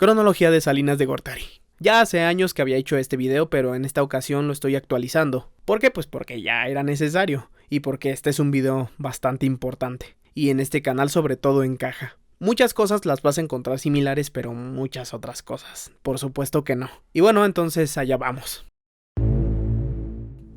Cronología de Salinas de Gortari. Ya hace años que había hecho este video, pero en esta ocasión lo estoy actualizando. ¿Por qué? Pues porque ya era necesario, y porque este es un video bastante importante, y en este canal sobre todo encaja. Muchas cosas las vas a encontrar similares, pero muchas otras cosas, por supuesto que no. Y bueno, entonces allá vamos.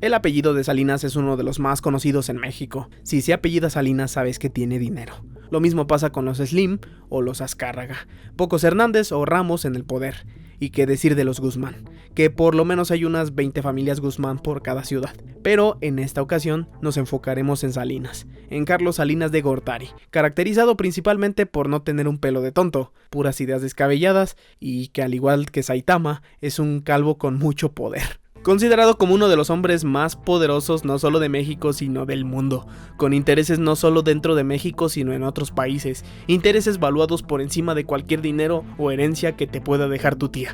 El apellido de Salinas es uno de los más conocidos en México. Si se apellida Salinas, sabes que tiene dinero. Lo mismo pasa con los Slim o los Azcárraga, pocos Hernández o Ramos en el poder. Y qué decir de los Guzmán, que por lo menos hay unas 20 familias Guzmán por cada ciudad. Pero en esta ocasión nos enfocaremos en Salinas, en Carlos Salinas de Gortari, caracterizado principalmente por no tener un pelo de tonto, puras ideas descabelladas y que al igual que Saitama es un calvo con mucho poder. Considerado como uno de los hombres más poderosos no solo de México sino del mundo, con intereses no solo dentro de México sino en otros países, intereses valuados por encima de cualquier dinero o herencia que te pueda dejar tu tía.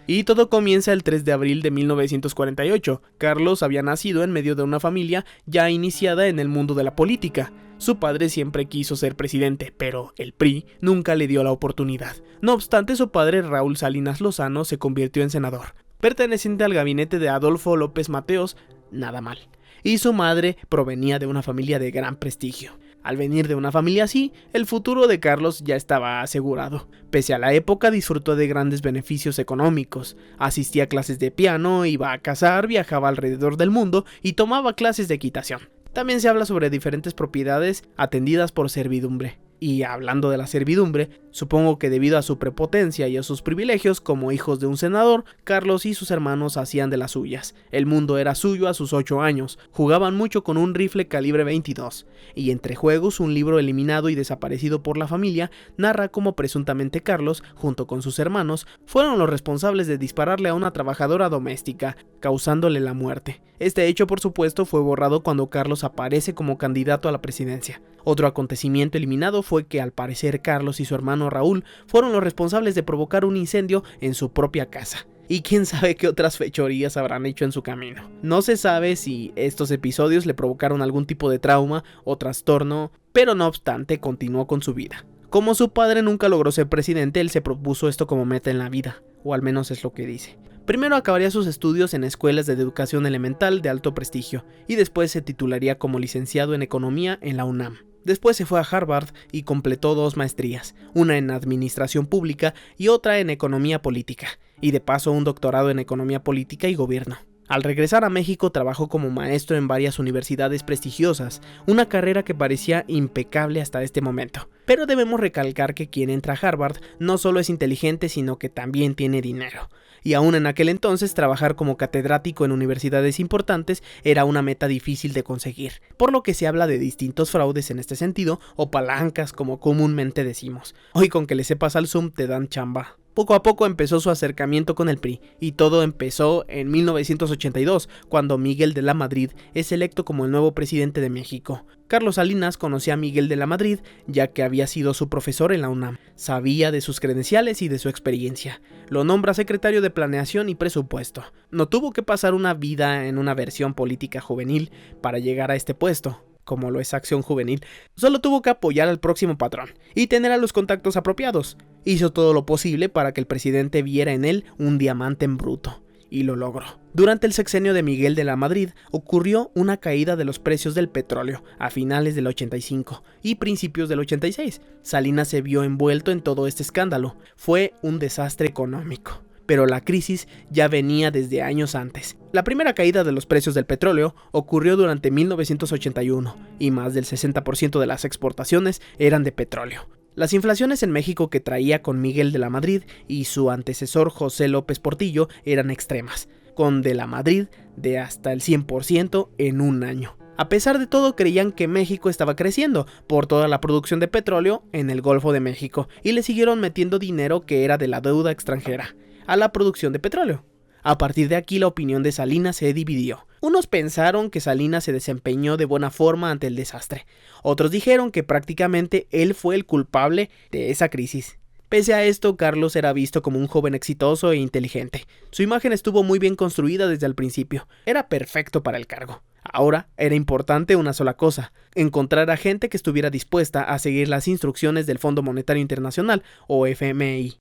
Y todo comienza el 3 de abril de 1948. Carlos había nacido en medio de una familia ya iniciada en el mundo de la política. Su padre siempre quiso ser presidente, pero el PRI nunca le dio la oportunidad. No obstante, su padre Raúl Salinas Lozano se convirtió en senador, perteneciente al gabinete de Adolfo López Mateos, nada mal. Y su madre provenía de una familia de gran prestigio. Al venir de una familia así, el futuro de Carlos ya estaba asegurado. Pese a la época, disfrutó de grandes beneficios económicos. Asistía a clases de piano, iba a cazar, viajaba alrededor del mundo y tomaba clases de equitación. También se habla sobre diferentes propiedades atendidas por servidumbre. Y hablando de la servidumbre, supongo que debido a su prepotencia y a sus privilegios como hijos de un senador, Carlos y sus hermanos hacían de las suyas. El mundo era suyo a sus 8 años, jugaban mucho con un rifle calibre 22, y entre juegos un libro eliminado y desaparecido por la familia narra cómo presuntamente Carlos, junto con sus hermanos, fueron los responsables de dispararle a una trabajadora doméstica, causándole la muerte. Este hecho, por supuesto, fue borrado cuando Carlos aparece como candidato a la presidencia. Otro acontecimiento eliminado fue que al parecer Carlos y su hermano Raúl fueron los responsables de provocar un incendio en su propia casa. Y quién sabe qué otras fechorías habrán hecho en su camino. No se sabe si estos episodios le provocaron algún tipo de trauma o trastorno, pero no obstante continuó con su vida. Como su padre nunca logró ser presidente, él se propuso esto como meta en la vida, o al menos es lo que dice. Primero acabaría sus estudios en escuelas de educación elemental de alto prestigio, y después se titularía como licenciado en economía en la UNAM. Después se fue a Harvard y completó 2 maestrías, una en administración pública y otra en economía política, y de paso un doctorado en economía política y gobierno. Al regresar a México trabajó como maestro en varias universidades prestigiosas, una carrera que parecía impecable hasta este momento. Pero debemos recalcar que quien entra a Harvard no solo es inteligente sino que también tiene dinero. Y aún en aquel entonces trabajar como catedrático en universidades importantes era una meta difícil de conseguir, por lo que se habla de distintos fraudes en este sentido o palancas como comúnmente decimos. Hoy con que le sepas al Zoom te dan chamba. Poco a poco empezó su acercamiento con el PRI, y todo empezó en 1982, cuando Miguel de la Madrid es electo como el nuevo presidente de México. Carlos Salinas conocía a Miguel de la Madrid, ya que había sido su profesor en la UNAM. Sabía de sus credenciales y de su experiencia. Lo nombra secretario de Planeación y Presupuesto. No tuvo que pasar una vida en una versión política juvenil para llegar a este puesto, como lo es Acción Juvenil. Solo tuvo que apoyar al próximo patrón y tener a los contactos apropiados. Hizo todo lo posible para que el presidente viera en él un diamante en bruto, y lo logró. Durante el sexenio de Miguel de la Madrid ocurrió una caída de los precios del petróleo a finales del 85 y principios del 86. Salinas se vio envuelto en todo este escándalo. Fue un desastre económico. Pero la crisis ya venía desde años antes. La primera caída de los precios del petróleo ocurrió durante 1981 y más del 60% de las exportaciones eran de petróleo. Las inflaciones en México que traía con Miguel de la Madrid y su antecesor José López Portillo eran extremas, con de la Madrid de hasta el 100% en un año. A pesar de todo, creían que México estaba creciendo por toda la producción de petróleo en el Golfo de México y le siguieron metiendo dinero que era de la deuda extranjera a la producción de petróleo. A partir de aquí la opinión de Salinas se dividió. Unos pensaron que Salinas se desempeñó de buena forma ante el desastre. Otros dijeron que prácticamente él fue el culpable de esa crisis. Pese a esto, Carlos era visto como un joven exitoso e inteligente. Su imagen estuvo muy bien construida desde el principio. Era perfecto para el cargo. Ahora era importante una sola cosa: encontrar a gente que estuviera dispuesta a seguir las instrucciones del Fondo Monetario Internacional, o FMI.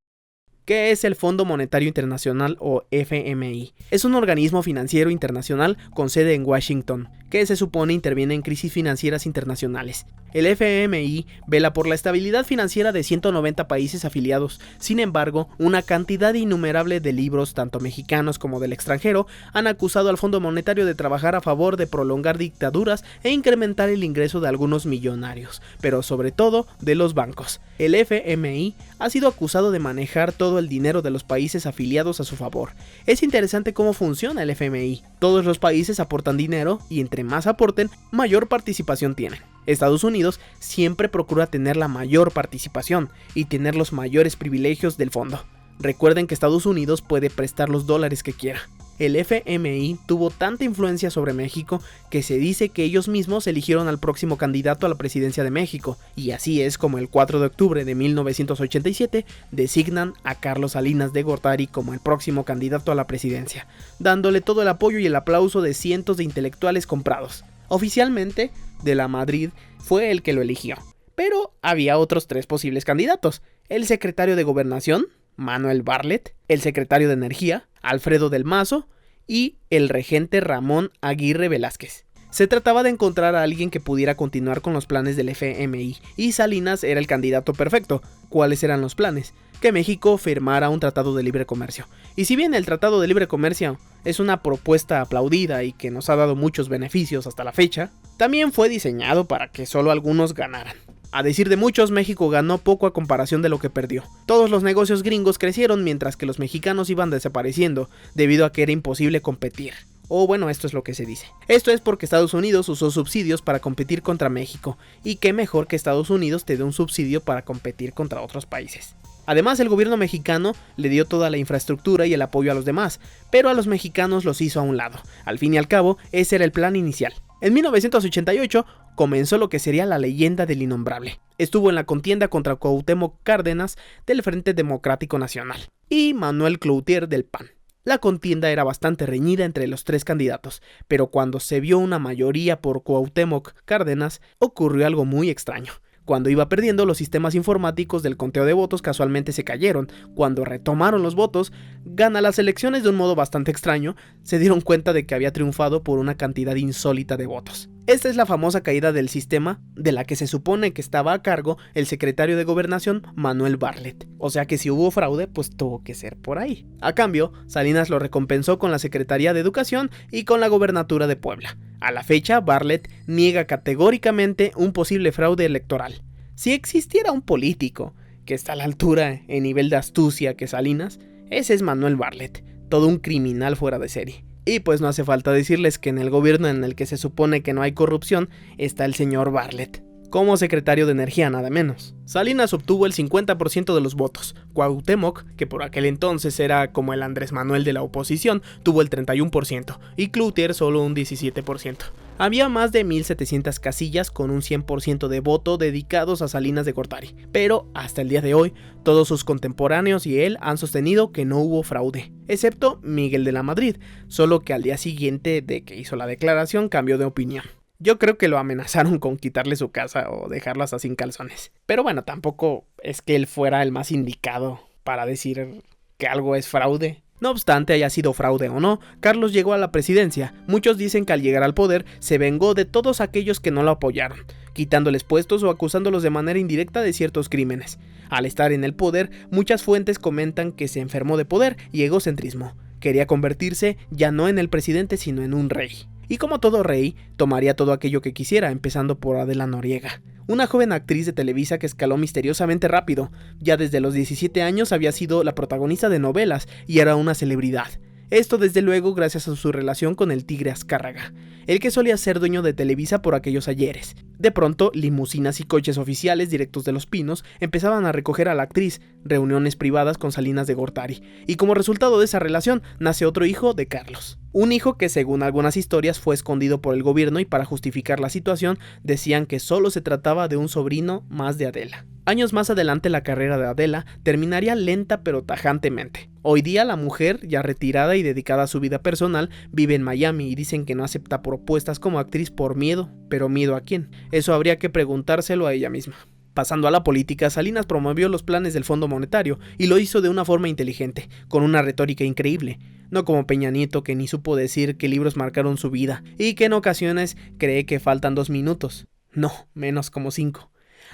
¿Qué es el Fondo Monetario Internacional o FMI? Es un organismo financiero internacional con sede en Washington, que se supone interviene en crisis financieras internacionales. El FMI vela por la estabilidad financiera de 190 países afiliados. Sin embargo, una cantidad innumerable de libros, tanto mexicanos como del extranjero, han acusado al Fondo Monetario de trabajar a favor de prolongar dictaduras e incrementar el ingreso de algunos millonarios, pero sobre todo de los bancos. El FMI ha sido acusado de manejar todo el dinero de los países afiliados a su favor. Es interesante cómo funciona el FMI. Todos los países aportan dinero y entre más aporten, mayor participación tienen. Estados Unidos siempre procura tener la mayor participación y tener los mayores privilegios del fondo. Recuerden que Estados Unidos puede prestar los dólares que quiera. El FMI tuvo tanta influencia sobre México que se dice que ellos mismos eligieron al próximo candidato a la presidencia de México, y así es como el 4 de octubre de 1987 designan a Carlos Salinas de Gortari como el próximo candidato a la presidencia, dándole todo el apoyo y el aplauso de cientos de intelectuales comprados. Oficialmente, de la Madrid fue el que lo eligió, pero había otros 3 posibles candidatos: el secretario de Gobernación, Manuel Bartlett, el secretario de Energía, Alfredo del Mazo, y el regente Ramón Aguirre Velázquez. Se trataba de encontrar a alguien que pudiera continuar con los planes del FMI, y Salinas era el candidato perfecto. ¿Cuáles eran los planes? Que México firmara un tratado de libre comercio. Y si bien el tratado de libre comercio es una propuesta aplaudida y que nos ha dado muchos beneficios hasta la fecha, también fue diseñado para que solo algunos ganaran. A decir de muchos, México ganó poco a comparación de lo que perdió. Todos los negocios gringos crecieron mientras que los mexicanos iban desapareciendo debido a que era imposible competir. O bueno, esto es lo que se dice. Esto es porque Estados Unidos usó subsidios para competir contra México, y qué mejor que Estados Unidos te dé un subsidio para competir contra otros países. Además, el gobierno mexicano le dio toda la infraestructura y el apoyo a los demás, pero a los mexicanos los hizo a un lado. Al fin y al cabo, ese era el plan inicial. En 1988 comenzó lo que sería la leyenda del innombrable. Estuvo en la contienda contra Cuauhtémoc Cárdenas del Frente Democrático Nacional y Manuel Cloutier del PAN. La contienda era bastante reñida entre los 3 candidatos, pero cuando se vio una mayoría por Cuauhtémoc Cárdenas, ocurrió algo muy extraño. Cuando iba perdiendo, los sistemas informáticos del conteo de votos casualmente se cayeron. Cuando retomaron los votos, gana las elecciones de un modo bastante extraño. Se dieron cuenta de que había triunfado por una cantidad insólita de votos. Esta es la famosa caída del sistema, de la que se supone que estaba a cargo el secretario de Gobernación, Manuel Bartlett. O sea que si hubo fraude, pues tuvo que ser por ahí. A cambio, Salinas lo recompensó con la Secretaría de Educación y con la Gobernatura de Puebla. A la fecha, Bartlett niega categóricamente un posible fraude electoral. Si existiera un político que está a la altura en nivel de astucia que Salinas, ese es Manuel Bartlett, todo un criminal fuera de serie. Y pues no hace falta decirles que en el gobierno en el que se supone que no hay corrupción está el señor Bartlett, como secretario de Energía nada menos. Salinas obtuvo el 50% de los votos. Cuauhtémoc, que por aquel entonces era como el Andrés Manuel de la oposición, tuvo el 31% y Cloutier solo un 17%. Había más de 1700 casillas con un 100% de voto dedicados a Salinas de Gortari, pero hasta el día de hoy todos sus contemporáneos y él han sostenido que no hubo fraude, excepto Miguel de la Madrid, solo que al día siguiente de que hizo la declaración cambió de opinión. Yo creo que lo amenazaron con quitarle su casa o dejarlo hasta sin calzones. Pero bueno, tampoco es que él fuera el más indicado para decir que algo es fraude. No obstante haya sido fraude o no, Carlos llegó a la presidencia. Muchos dicen que al llegar al poder se vengó de todos aquellos que no lo apoyaron, quitándoles puestos o acusándolos de manera indirecta de ciertos crímenes. Al estar en el poder, muchas fuentes comentan que se enfermó de poder y egocentrismo. Quería convertirse ya no en el presidente sino en un rey. Y como todo rey, tomaría todo aquello que quisiera, empezando por Adela Noriega, una joven actriz de Televisa que escaló misteriosamente rápido. Ya desde los 17 años había sido la protagonista de novelas y era una celebridad. Esto desde luego gracias a su relación con el Tigre Azcárraga, el que solía ser dueño de Televisa por aquellos ayeres. De pronto, limusinas y coches oficiales directos de Los Pinos empezaban a recoger a la actriz, reuniones privadas con Salinas de Gortari, y como resultado de esa relación nace otro hijo de Carlos. Un hijo que según algunas historias fue escondido por el gobierno y para justificar la situación decían que solo se trataba de un sobrino más de Adela. Años más adelante la carrera de Adela terminaría lenta pero tajantemente. Hoy día la mujer, ya retirada y dedicada a su vida personal, vive en Miami y dicen que no acepta propuestas como actriz por miedo. ¿Pero miedo a quién? Eso habría que preguntárselo a ella misma. Pasando a la política, Salinas promovió los planes del Fondo Monetario y lo hizo de una forma inteligente, con una retórica increíble, no como Peña Nieto, que ni supo decir qué libros marcaron su vida y que en ocasiones cree que faltan 2 minutos. No, menos como 5.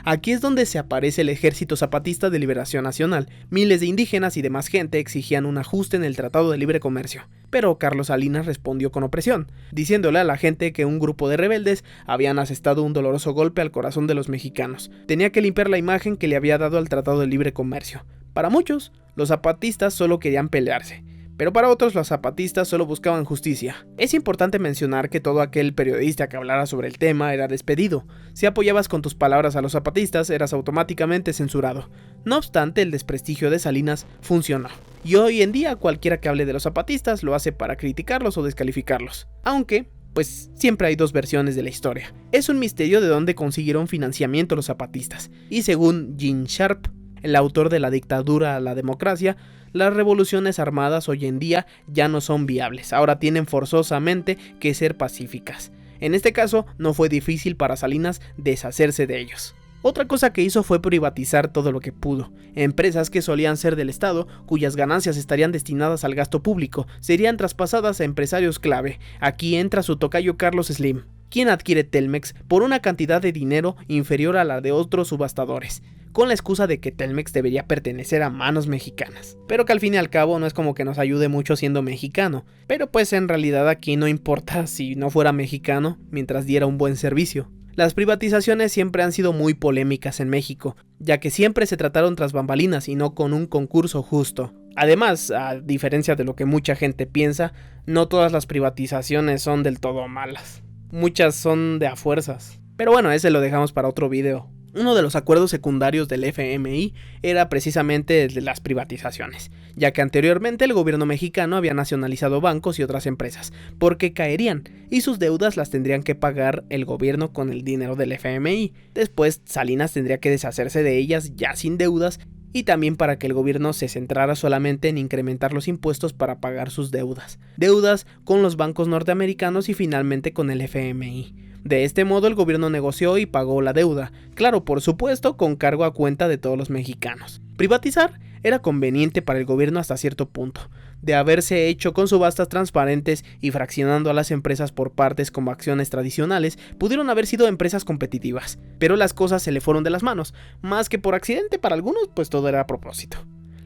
Aquí es donde se aparece el Ejército Zapatista de Liberación Nacional. Miles de indígenas y demás gente exigían un ajuste en el Tratado de Libre Comercio, pero Carlos Salinas respondió con opresión, diciéndole a la gente que un grupo de rebeldes habían asestado un doloroso golpe al corazón de los mexicanos. Tenía que limpiar la imagen que le había dado al Tratado de Libre Comercio. Para muchos, los zapatistas solo querían pelearse, pero para otros los zapatistas solo buscaban justicia. Es importante mencionar que todo aquel periodista que hablara sobre el tema era despedido. Si apoyabas con tus palabras a los zapatistas, eras automáticamente censurado. No obstante, el desprestigio de Salinas funcionó. Y hoy en día cualquiera que hable de los zapatistas lo hace para criticarlos o descalificarlos. Aunque, pues siempre hay 2 versiones de la historia. Es un misterio de dónde consiguieron financiamiento los zapatistas. Y según Gene Sharp, el autor de La dictadura a la democracia, las revoluciones armadas hoy en día ya no son viables, ahora tienen forzosamente que ser pacíficas. En este caso, no fue difícil para Salinas deshacerse de ellos. Otra cosa que hizo fue privatizar todo lo que pudo. Empresas que solían ser del Estado, cuyas ganancias estarían destinadas al gasto público, serían traspasadas a empresarios clave. Aquí entra su tocayo Carlos Slim, quien adquiere Telmex por una cantidad de dinero inferior a la de otros subastadores, con la excusa de que Telmex debería pertenecer a manos mexicanas, pero que al fin y al cabo no es como que nos ayude mucho siendo mexicano, pero pues en realidad aquí no importa si no fuera mexicano mientras diera un buen servicio. Las privatizaciones siempre han sido muy polémicas en México, ya que siempre se trataron tras bambalinas y no con un concurso justo. Además, a diferencia de lo que mucha gente piensa, no todas las privatizaciones son del todo malas. Muchas son de a fuerzas. Pero bueno, ese lo dejamos para otro video. Uno de los acuerdos secundarios del FMI era precisamente el de las privatizaciones, ya que anteriormente el gobierno mexicano había nacionalizado bancos y otras empresas, porque caerían, y sus deudas las tendrían que pagar el gobierno con el dinero del FMI. Después Salinas tendría que deshacerse de ellas ya sin deudas, y también para que el gobierno se centrara solamente en incrementar los impuestos para pagar sus deudas con los bancos norteamericanos y finalmente con el FMI. De este modo el gobierno negoció y pagó la deuda, claro, por supuesto, con cargo a cuenta de todos los mexicanos. Privatizar era conveniente para el gobierno hasta cierto punto, de haberse hecho con subastas transparentes y fraccionando a las empresas por partes como acciones tradicionales, pudieron haber sido empresas competitivas, pero las cosas se le fueron de las manos, más que por accidente para algunos, pues todo era a propósito.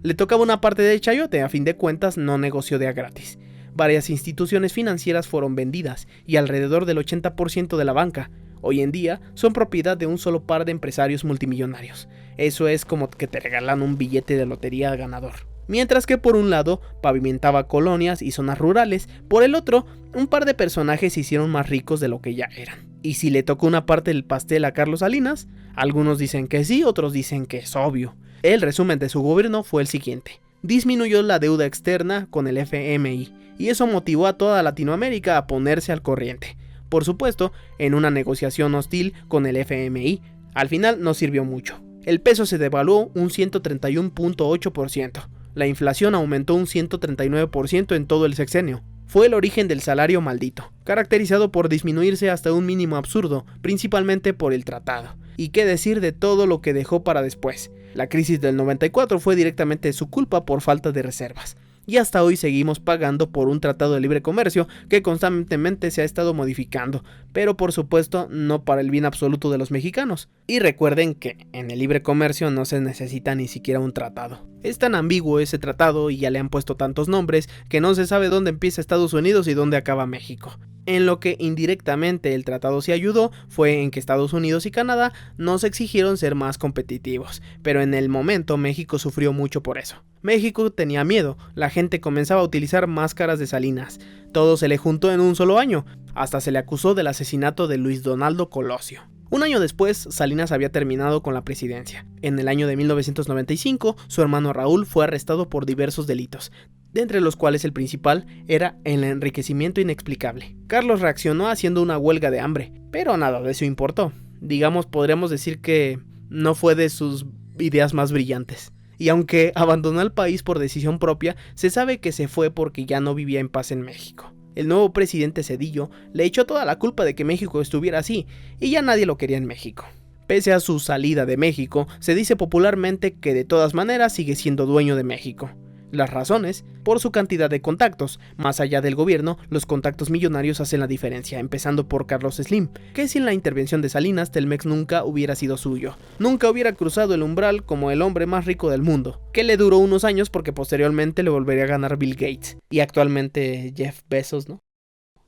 Le tocaba una parte de chayote, a fin de cuentas no negoció de a gratis. Varias instituciones financieras fueron vendidas y alrededor del 80% de la banca, hoy en día, son propiedad de un solo par de empresarios multimillonarios. Eso es como que te regalan un billete de lotería ganador. Mientras que por un lado pavimentaba colonias y zonas rurales, por el otro, un par de personajes se hicieron más ricos de lo que ya eran. Y si le tocó una parte del pastel a Carlos Salinas, algunos dicen que sí, otros dicen que es obvio. El resumen de su gobierno fue el siguiente: disminuyó la deuda externa con el FMI, y eso motivó a toda Latinoamérica a ponerse al corriente. Por supuesto, en una negociación hostil con el FMI, al final no sirvió mucho. El peso se devaluó un 131.8%, la inflación aumentó un 139% en todo el sexenio. Fue el origen del salario maldito, caracterizado por disminuirse hasta un mínimo absurdo, principalmente por el tratado. Y qué decir de todo lo que dejó para después. La crisis del 94 fue directamente su culpa por falta de reservas. Y hasta hoy seguimos pagando por un tratado de libre comercio que constantemente se ha estado modificando, pero por supuesto no para el bien absoluto de los mexicanos. Y recuerden que en el libre comercio no se necesita ni siquiera un tratado. Es tan ambiguo ese tratado y ya le han puesto tantos nombres que no se sabe dónde empieza Estados Unidos y dónde acaba México. En lo que indirectamente el tratado sí ayudó fue en que Estados Unidos y Canadá nos exigieron ser más competitivos, pero en el momento México sufrió mucho por eso. México tenía miedo, la gente comenzaba a utilizar máscaras de Salinas, todo se le juntó en un solo año, hasta se le acusó del asesinato de Luis Donaldo Colosio. Un año después, Salinas había terminado con la presidencia. En el año de 1995, su hermano Raúl fue arrestado por diversos delitos, de entre los cuales el principal era el enriquecimiento inexplicable. Carlos reaccionó haciendo una huelga de hambre, pero nada de eso importó. Digamos, podríamos decir que no fue de sus ideas más brillantes. Y aunque abandonó el país por decisión propia, se sabe que se fue porque ya no vivía en paz en México. El nuevo presidente Zedillo le echó toda la culpa de que México estuviera así, y ya nadie lo quería en México. Pese a su salida de México, se dice popularmente que de todas maneras sigue siendo dueño de México. Las razones, por su cantidad de contactos. Más allá del gobierno, los contactos millonarios hacen la diferencia, empezando por Carlos Slim, que sin la intervención de Salinas, Telmex nunca hubiera sido suyo. Nunca hubiera cruzado el umbral como el hombre más rico del mundo, que le duró unos años porque posteriormente le volvería a ganar Bill Gates, y actualmente Jeff Bezos, ¿no?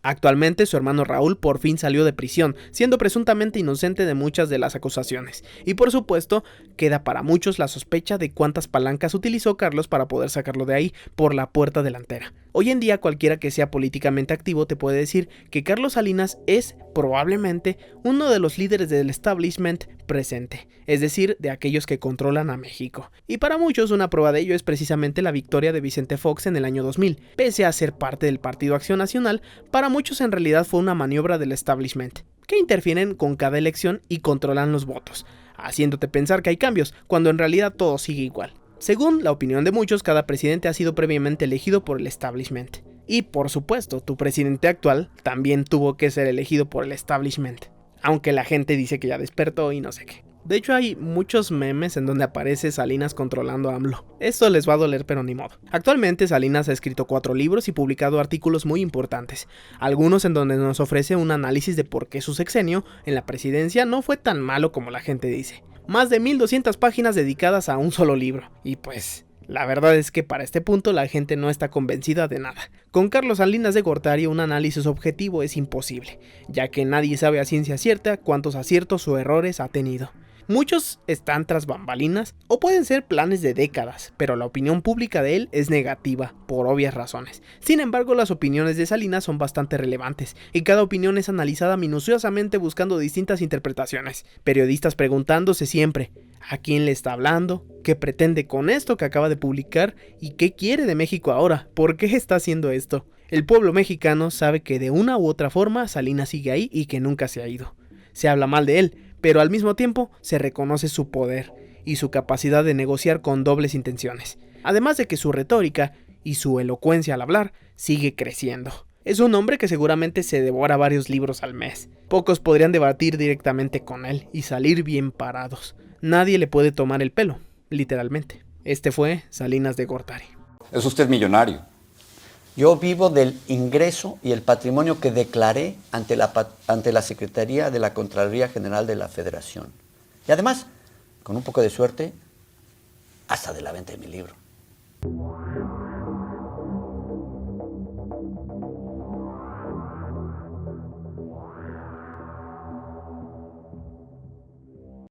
Actualmente su hermano Raúl por fin salió de prisión, siendo presuntamente inocente de muchas de las acusaciones. Y por supuesto, queda para muchos la sospecha de cuántas palancas utilizó Carlos para poder sacarlo de ahí por la puerta delantera. Hoy en día cualquiera que sea políticamente activo te puede decir que Carlos Salinas es probablemente uno de los líderes del establishment presente, es decir, de aquellos que controlan a México. Y para muchos una prueba de ello es precisamente la victoria de Vicente Fox en el año 2000. Pese a ser parte del Partido Acción Nacional, para muchos en realidad fue una maniobra del establishment, que interfieren con cada elección y controlan los votos, haciéndote pensar que hay cambios, cuando en realidad todo sigue igual. Según la opinión de muchos, cada presidente ha sido previamente elegido por el establishment. Y por supuesto, tu presidente actual también tuvo que ser elegido por el establishment, aunque la gente dice que ya despertó y no sé qué. De hecho hay muchos memes en donde aparece Salinas controlando a AMLO. Esto les va a doler pero ni modo. Actualmente Salinas ha escrito 4 libros y publicado artículos muy importantes, algunos en donde nos ofrece un análisis de por qué su sexenio en la presidencia no fue tan malo como la gente dice. Más de 1200 páginas dedicadas a un solo libro, y pues la verdad es que para este punto la gente no está convencida de nada. Con Carlos Salinas de Gortari un análisis objetivo es imposible, ya que nadie sabe a ciencia cierta cuántos aciertos o errores ha tenido. Muchos están tras bambalinas o pueden ser planes de décadas, pero la opinión pública de él es negativa, por obvias razones. Sin embargo, las opiniones de Salinas son bastante relevantes, y cada opinión es analizada minuciosamente buscando distintas interpretaciones. Periodistas preguntándose siempre, ¿a quién le está hablando? ¿Qué pretende con esto que acaba de publicar? ¿Y qué quiere de México ahora? ¿Por qué está haciendo esto? El pueblo mexicano sabe que de una u otra forma Salinas sigue ahí y que nunca se ha ido. Se habla mal de él, pero al mismo tiempo se reconoce su poder y su capacidad de negociar con dobles intenciones, además de que su retórica y su elocuencia al hablar sigue creciendo. Es un hombre que seguramente se devora varios libros al mes. Pocos podrían debatir directamente con él y salir bien parados. Nadie le puede tomar el pelo, literalmente. Este fue Salinas de Gortari. ¿Es usted millonario? Yo vivo del ingreso y el patrimonio que declaré ante la Secretaría de la Contraloría General de la Federación. Y además, con un poco de suerte, hasta de la venta de mi libro.